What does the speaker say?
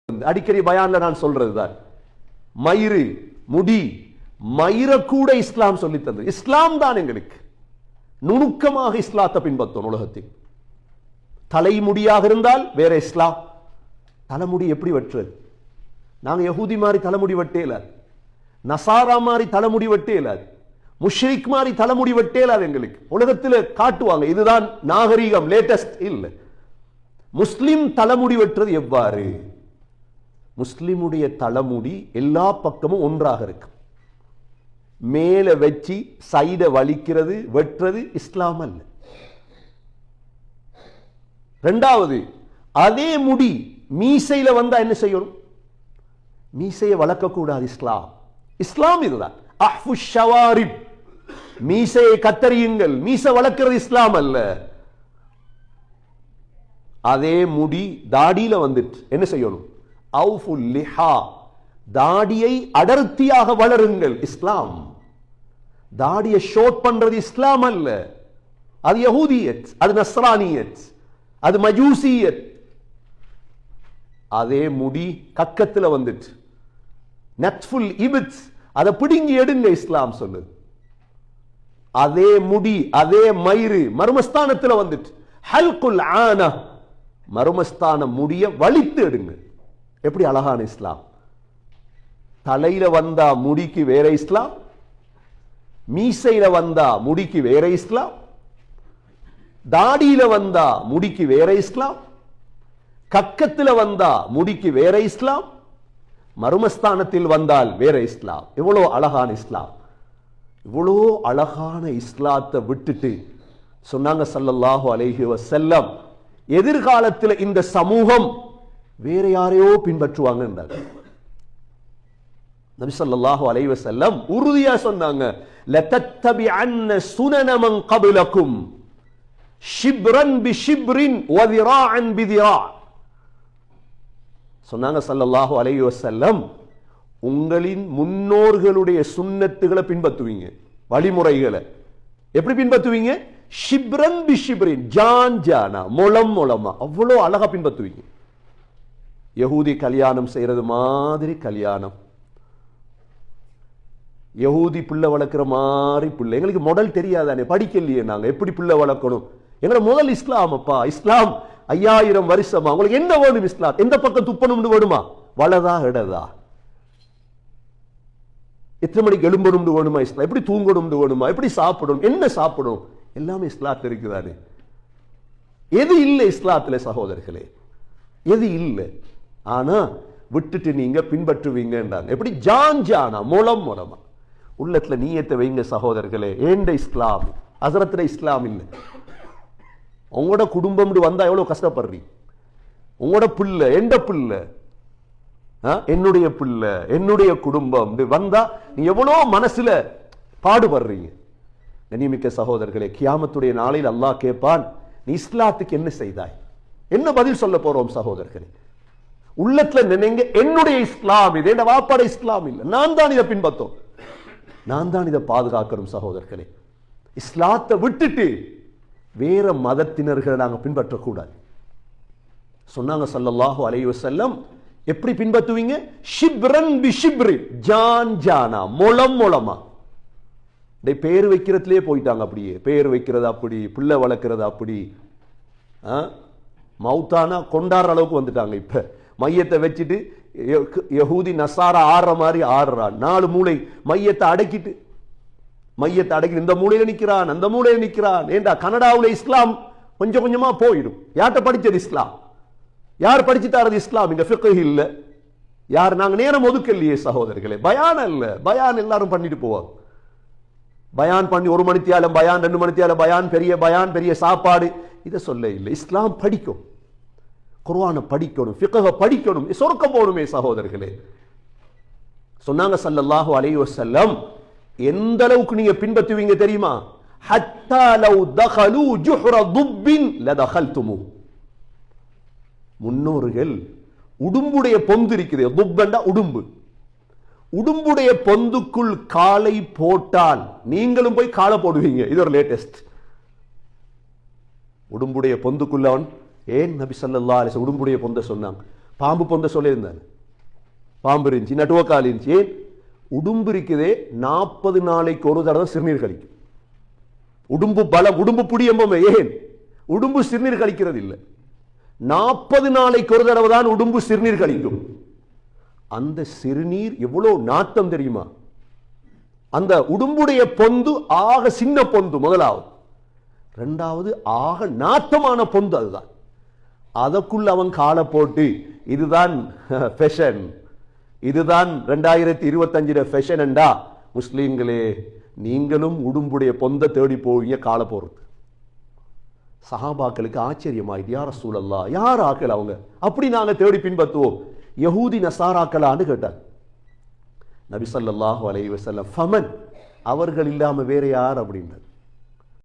அடிக்கடி பயான்ல நான் சொல்றதுதான், மயிறு முடி மயிர கூட இஸ்லாம் சொல்லி தந்தது. இஸ்லாம் தான் எங்களுக்கு நுணுக்கமாக இஸ்லாத்தை பின்பற்றும். உலகத்தில் தலைமுடியாக இருந்தால் வேற இஸ்லாம். தலைமுடி எப்படி வெட்டுறது? நாங்க யஹூதி மாதிரி தலைமுடி வெட்டே இல்லாது, நசாரா மாதிரி தலைமுடி வெட்டே இல்லாது, முஷ்ரிக் மாதிரி தலைமுடி வெட்டே இல்லாது. எங்களுக்கு உலகத்தில் காட்டுவாங்க இதுதான் நாகரீகம், லேட்டஸ்ட் இல்லை. முஸ்லிம் தலைமுடி வெட்டுறது எவ்வாறு? முஸ்லிமுடைய தலைமுடி எல்லா பக்கமும் ஒன்றாக இருக்கு. மேல வச்சு சைட வலிக்கிறது வெட்டுறது இஸ்லாம் அல்ல. இரண்டாவது, அதே முடி மீசையில வந்தா என்ன செய்யணும்? மீசையை வளர்க்கக்கூடாது. இஸ்லாம் இஸ்லாம் இதுதான். அஹ்ஃபு ஷவாரிப், மீசையை கத்தரியுங்கள். மீசை வளர்க்கிறது இஸ்லாம் அல்ல. அதே முடி தாடியில வந்துட்டு என்ன செய்யணும்? அவுஃபுல் லிஹா, தாடியை அடர்த்தியாக வளருங்கள். இஸ்லாம். தாடியை ஷோர்ட் பண்றது இஸ்லாம் அல்ல. அது யஹூதியத், அது நஸ்ரானியத், அது மஜூசியத். அதே முடி கக்கத்துல வந்துட்டு நத்ஃபுல் இப்த், அதை பிடுங்கி எடுங்க இஸ்லாம் சொல்லுது. அதே முடி அதே மயிறு மர்மஸ்தானத்துல வந்துட்டு ஹல்குல் ஆனா, மர்மஸ்தான முடிய வலித்து எடுங்க. எப்படி அழகான இஸ்லாம்! தலையில வந்தா முடிக்கு வேற இஸ்லாம், மீசையில வந்தா முடிக்கு வேற இஸ்லாம், தாடியில வந்தா முடிக்கு வேற இஸ்லாம், கக்கத்துல வந்தா முடிக்கு வேற இஸ்லாம், மர்மஸ்தானத்தில் வந்தால் வேற இஸ்லாம். எவ்வளவு அழகான இஸ்லாம்! இவ்வளோ அழகான இஸ்லாத்தை விட்டுட்டு சொன்னாங்க ஸல்லல்லாஹு அலைஹி வஸல்லம், எதிர்காலத்தில் இந்த சமூகம் வேற யாரையோ பின்பற்றுவாங்க என்றார். நபி ஸல்லல்லாஹு அலைஹி வஸல்லம் உறுதியா சொன்னாங்க, லதத்தபிஅன்ன சுனன மன் கப்லகும் ஷிப்ரன் பிஷிப்ரின் வ திராஅன் பிதிரா. சொன்னாங்க ஸல்லல்லாஹு அலைஹி வஸல்லம், உங்களின் முன்னோர்களுடைய சுன்னத்துகளை பின்பற்றுவீங்க, வழிமுறைகளை. எப்படி பின்பற்றுவீங்க? ஷிப்ரன் பிஷிப்ரின், ஜான் ஜானா, முளம் முளமா, அவ்வளோ அழகா பின்பற்றுவீங்க. யஹூதி கல்யாணம் செய்யறது மாதிரி கல்யாணம், யஹூதி பிள்ளை வளர்க்கிற மாதிரி பிள்ளை. எங்களுக்கு மாடல் தெரியாதானே, படிக்கலையே நாங்க, எப்படி பிள்ளை வளர்க்கணும்? எங்களை முதல் இஸ்லாம் அப்பா. இஸ்லாம் 5000 வருஷமா. உங்களுக்கு என்ன வேணும்? இஸ்லாம் எந்த பக்கம் துப்பணும்னு வேணுமா? வலதா இடதா? எத்தனை மணிக்கு எழும்பணும் வேணுமா? இஸ்லாம் எப்படி தூங்கணும் வேணுமா? எப்படி சாப்பிடணும், என்ன சாப்பிடணும், எல்லாமே இஸ்லாத்தில் இருக்குதானே. எது இல்லை இஸ்லாத்தில் சகோதரர்களே? எது இல்லை? ஆனா விட்டுட்டு நீங்க பின்பற்றுவீங்கன்றாங்க. எப்படி? ஜான் ஜானா, முளம் முளமா. உள்ளத்துல நீயத்தை வைங்க சகோதரர்களே. ஏண்ட இஸ்லாம், ஹஸரத்துல இஸ்லாம் இல்லை. உங்களோட குடும்பம் வந்தா எவ்வளவு கஷ்டப்படுறீங்க. உங்களோட பிள்ளை, எந்த பிள்ளை, என்னுடைய பிள்ளை, என்னுடைய குடும்பம் வந்தா நீ எவ்வளோ மனசுல பாடுபடுறீங்க. கண்ணியமிக்க சகோதரர்களே, கியாமத்துடைய நாளில் அல்லாஹ் கேட்பான், நீ இஸ்லாத்துக்கு என்ன செய்தாய்? என்ன பதில் சொல்ல போறோம் சகோதரர்களே? உள்ளத்துல நினைங்க, என்னுடைய இஸ்லாம் இது, என் வாப்பாட இஸ்லாம் இல்லை, நான் தான் இதை பின்பற்றோம், நான் தான் இதை பாதுகாக்கிறோம். சகோதரர்களே, இஸ்லாத்தை விட்டுட்டு வேற மதத்தினர்களை நாங்கள் பின்பற்றக்கூடாது. சொன்னாங்க ஸல்லல்லாஹு அலைஹி வஸல்லம், எப்படி பின்பற்றுவீங்க? ஷிப்ரன் பிஷிப்ரி, ஜான் ஜானா, முளம் முளமா. பேர் வைக்கிறதுலே போயிட்டாங்க. அப்படியே பேர் வைக்கிறது அப்படி, பிள்ளை வளர்க்கிறது அப்படி, மௌத்தானா கொண்டாடுற அளவுக்கு வந்துட்டாங்க. இப்ப மையத்தை வச்சுட்டு யஹூதி நசாரா ஆடுற மாதிரி ஆடுறான். 4 மூளை மையத்தை அடக்கிட்டு, மையத்தை அடக்கி இந்த மூலையில நிக்கிறான், அந்த மூலையில நிக்கிறான். ஏண்டா கனடாவுல இஸ்லாம் கொஞ்சம் கொஞ்சமா போயிடும். யார்கிட்ட படிச்சது இஸ்லாம்? யார் படிச்சு தாரது இஸ்லாம்? இங்க ஃபிக்ஹ் இல்ல. யார்? நாங்க நேரம் ஒதுக்கலையே சகோதரர்களே. பயான் அல்ல, பயான் எல்லாரும் பண்ணிட்டு போவாங்க. பயான் பண்ணி 1 மணித்தியாலம் பயான், 2 மணித்தியாலம் பயான், பெரிய பயான், பெரிய சாப்பாடு, இதை சொல்ல இல்லை. இஸ்லாம் படிக்கும், குர்ஆனை படிக்கணும், ஃபிக்ஹ படிக்கணும், சொர்க்கம் போகணுமே சகோதரர்களே. சொன்னாங்க ஸல்லல்லாஹு அலைஹி வஸல்லம், எந்த அளவுக்கு நீங்க பின்பற்றுவீங்க தெரியுமா? ஹத்தா லவ் தகலு ஜுஹ்ர துப்பின் லதகல்துமு. முன்னோர்கள் உடும்புடைய பொந்து இருக்குது, துப்பண்டா உடும்பு, உடும்புடைய பொந்துக்குள் காலை போட்டால் நீங்களும் போய் காலை போடுவீங்க. இது ஒரு லேட்டஸ்ட். உடும்புடைய பொந்துக்குள்ளவன் ஏன் நபி ஸல்லல்லாஹு அலைஹி வஸல்லம் உடும்புடைய பொந்த சொன்னாங்க? பாம்பு பொந்த சொல்லியிருந்தாரு, பாம்பு இருந்துச்சு, நட்டுவக்கால் இருந்துச்சு. ஏன்? உடும்பு இருக்குதே 40 நாளைக்கு ஒரு தடவை சிறுநீர் கழிக்கும். உடும்பு பலம், உடும்பு புடியம்பமே. ஏன்? உடும்பு சிறுநீர் கழிக்கிறது இல்லை. 40 நாளைக்கு ஒரு தடவை தான் உடும்பு சிறுநீர் கழிக்கும். அந்த சிறுநீர் எவ்வளவு நாட்டம் தெரியுமா? அந்த உடும்புடைய பொந்து ஆக சின்ன பொந்து முதலாவது, இரண்டாவது ஆக நாட்டமான பொந்து அதுதான். அதற்குள்ள அவன் காலை போட்டு இதுதான் ஃபேஷன், இதுதான் 2025 ஃபேஷன் என்றா, முஸ்லீம்களே நீங்களும் உடும்புடைய பொந்த தேடி போவீங்க காலை போறது. சஹாபாக்களுக்கு ஆச்சரியமாயிட்டு, யார் ரசூலல்லாஹ், யார் ஆக்கள் அவங்க, அப்படி நாங்க தேடி பின்பற்றுவோம், யஹூதி நசாராக்களான்னு கேட்டார். நபி ஸல்லல்லாஹு அலைஹி வஸல்லம், ஃபமன், அவர்கள் இல்லாம வேற யார் அப்படின்றார்.